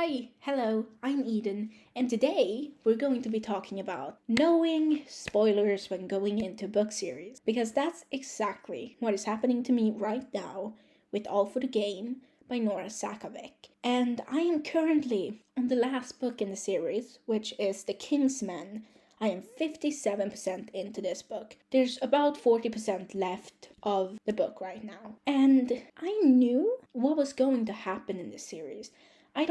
Hi, hello, I'm Eden, and today we're going to be talking about knowing spoilers when going into book series, because that's exactly what is happening to me right now with All for the Game by Nora Sakavic. And I am currently on the last book in the series, which is The King's Men. I am 57% into this book. There's about 40% left of the book right now. And I knew what was going to happen in this series. I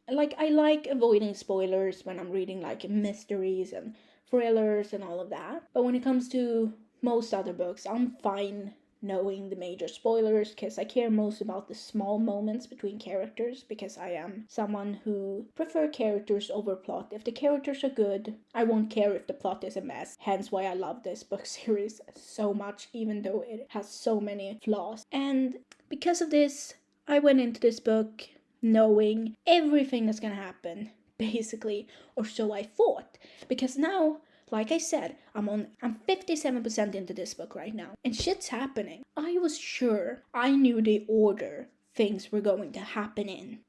like avoiding spoilers when I'm reading like mysteries and thrillers and all of that. But when it comes to most other books, I'm fine knowing the major spoilers because I care most about the small moments between characters, because I am someone who prefer characters over plot. If the characters are good, I won't care if the plot is a mess. Hence why I love this book series so much, even though it has so many flaws. And because of this, I went into this book knowing everything that's gonna happen, basically, or so I thought. Because now, like I said, I'm 57% into this book right now, and shit's happening. I was sure I knew the order things were going to happen in.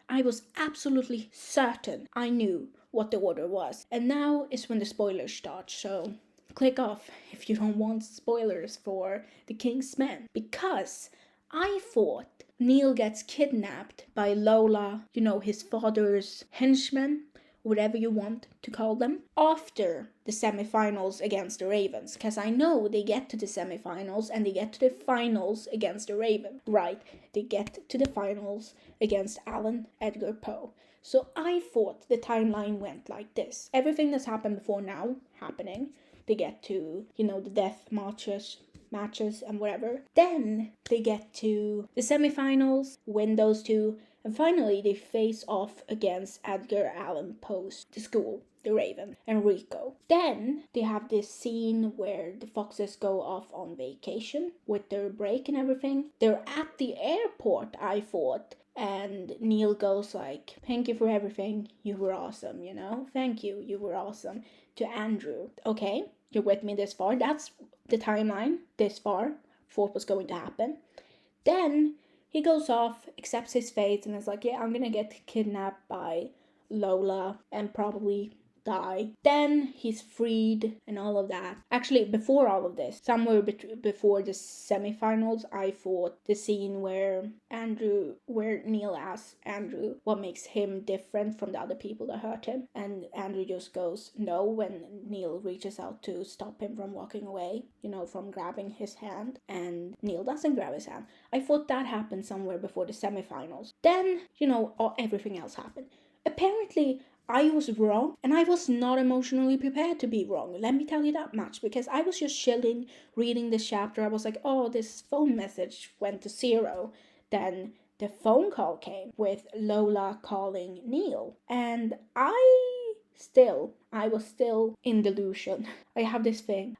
I was absolutely certain I knew what the order was. And now is when the spoilers start, so click off if you don't want spoilers for The King's Men. Because I thought Neil gets kidnapped by Lola, his father's henchmen, whatever you want to call them, after the semifinals against the Ravens. Because I know they get to the semifinals and they get to the finals against the Ravens. Right, they get to the finals against Alan Edgar Poe. So I thought the timeline went like this. Everything that's happened before now happening. They get to, the death matches and whatever. Then they get to the semifinals, win those two, and finally they face off against Edgar Allan Poe's the school, the Raven, and Rico. Then they have this scene where the foxes go off on vacation with their break and everything. They're at the airport, I thought, and Neil goes like, "Thank you for everything, you were awesome, thank you, you were awesome," to Andrew. Okay, you're with me this far. That's the timeline this far. Thought was going to happen. Then he goes off, accepts his fate, and is like, yeah, I'm gonna get kidnapped by Lola and probably die. Then he's freed and all of that. Actually, before all of this, somewhere before the semifinals, I thought the scene where Neil asks Andrew what makes him different from the other people that hurt him, and Andrew just goes no when Neil reaches out to stop him from walking away, from grabbing his hand, and Neil doesn't grab his hand. I thought that happened somewhere before the semifinals. Then, everything else happened. Apparently, I was wrong, and I was not emotionally prepared to be wrong. Let me tell you that much, because I was just chilling, reading this chapter. I was like, oh, this phone message went to 0. Then the phone call came with Lola calling Neil, and I was still in delusion. I have this thing.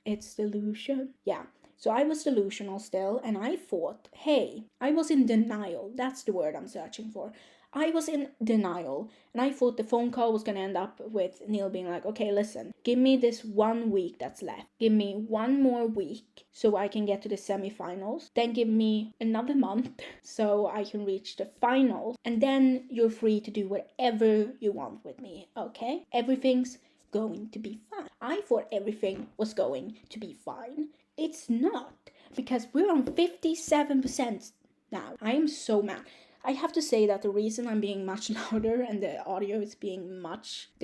It's delusion. Yeah. So I was delusional still, and I thought, hey, I was in denial. That's the word I'm searching for. I was in denial, and I thought the phone call was going to end up with Neil being like, okay, listen, give me this 1 week that's left. Give me 1 more week so I can get to the semifinals. Then give me another month so I can reach the finals. And then you're free to do whatever you want with me, okay? Everything's going to be fine. I thought everything was going to be fine. It's not, because we're on 57% now. I am so mad. I have to say that the reason I'm being much louder and the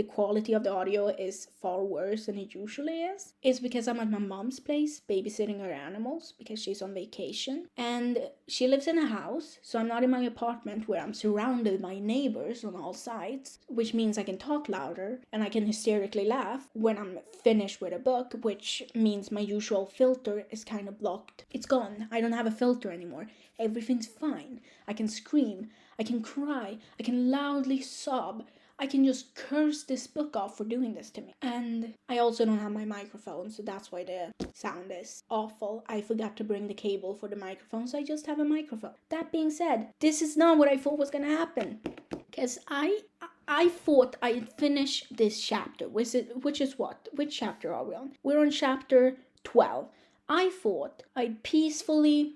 quality of the audio is far worse than it usually is because I'm at my mom's place babysitting her animals because she's on vacation. And she lives in a house, so I'm not in my apartment where I'm surrounded by neighbors on all sides, which means I can talk louder and I can hysterically laugh when I'm finished with a book, which means my usual filter is kind of blocked. It's gone. I don't have a filter anymore. Everything's fine. I can scream, I can cry, I can loudly sob, I can just curse this book off for doing this to me. And I also don't have my microphone, so that's why the sound is awful. I forgot to bring the cable for the microphone, so I just have a microphone. That being said, this is not what I thought was gonna happen. Because I thought I'd finish this chapter, which is what? Which chapter are we on? We're on chapter 12. I thought I'd peacefully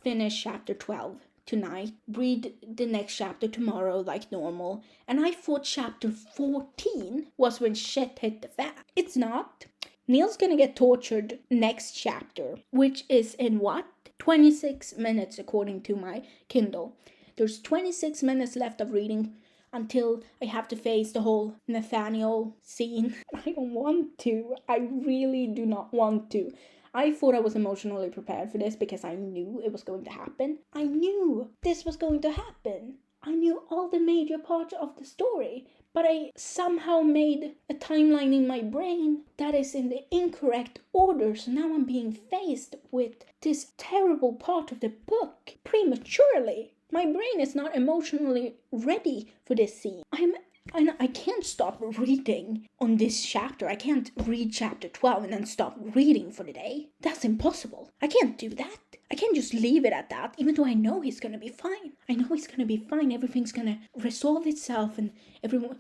finish chapter 12 tonight, read the next chapter tomorrow like normal, and I thought chapter 14 was when shit hit the fan. It's not. Neil's gonna get tortured next chapter, which is in what? 26 minutes according to my Kindle. There's 26 minutes left of reading until I have to face the whole Nathaniel scene. I don't want to. I really do not want to. I thought I was emotionally prepared for this because I knew it was going to happen. I knew this was going to happen. I knew all the major parts of the story, but I somehow made a timeline in my brain that is in the incorrect order, so now I'm being faced with this terrible part of the book prematurely. My brain is not emotionally ready for this scene. I can't stop reading on this chapter. I can't read chapter 12 and then stop reading for the day. That's impossible. I can't do that. I can't just leave it at that, even though I know he's gonna be fine. I know he's gonna be fine. Everything's gonna resolve itself and everyone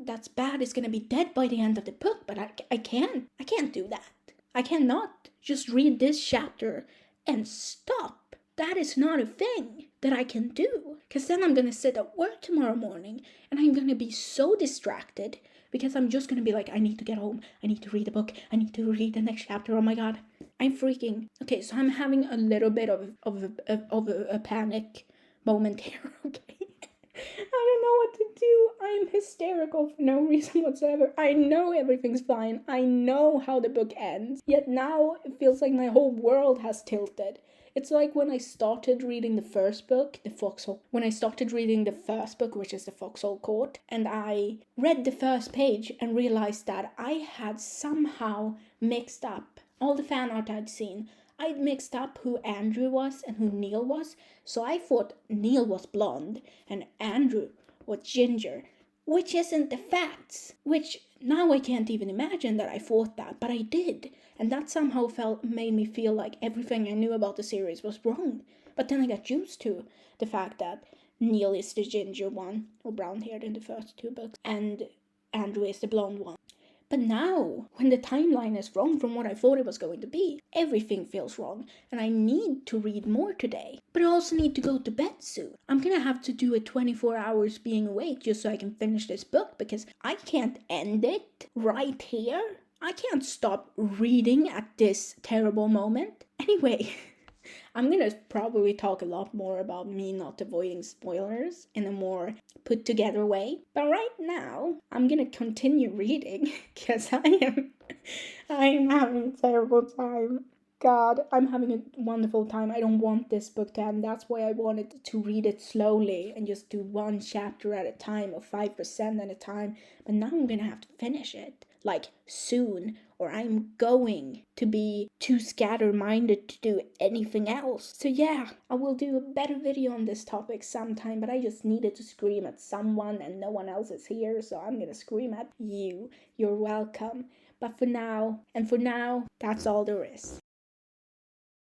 that's bad is gonna be dead by the end of the book, but I can't do that. I cannot just read this chapter and stop. That is not a thing that I can do. Because then I'm going to sit at work tomorrow morning and I'm going to be so distracted because I'm just going to be like, I need to get home. I need to read the book. I need to read the next chapter. Oh my God. I'm freaking. Okay, so I'm having a little bit of a panic moment here, okay? I don't know what to do. I'm hysterical for no reason whatsoever. I know everything's fine. I know how the book ends. Yet now it feels like my whole world has tilted. It's like when I started reading the first book, when I started reading the first book, which is the Foxhole Court, and I read the first page and realized that I had somehow mixed up all the fan art I'd seen. I'd mixed up who Andrew was and who Neil was, so I thought Neil was blonde and Andrew was ginger, which isn't the facts, which now I can't even imagine that I thought that, but I did. And that somehow made me feel like everything I knew about the series was wrong. But then I got used to the fact that Neil is the ginger one, or brown-haired in the first two books, and Andrew is the blonde one. But now, when the timeline is wrong from what I thought it was going to be, everything feels wrong, and I need to read more today. But I also need to go to bed soon. I'm gonna have to do a 24 hours being awake just so I can finish this book, because I can't end it right here. I can't stop reading at this terrible moment. Anyway, I'm gonna probably talk a lot more about me not avoiding spoilers in a more put together way. But right now, I'm gonna continue reading because I am having a terrible time. God, I'm having a wonderful time. I don't want this book to end. That's why I wanted to read it slowly and just do one chapter at a time or 5% at a time. But now I'm gonna have to finish it, like, soon, or I'm going to be too scattered-minded to do anything else. So yeah, I will do a better video on this topic sometime, but I just needed to scream at someone and no one else is here, so I'm gonna scream at you. You're welcome. But for now, that's all there is.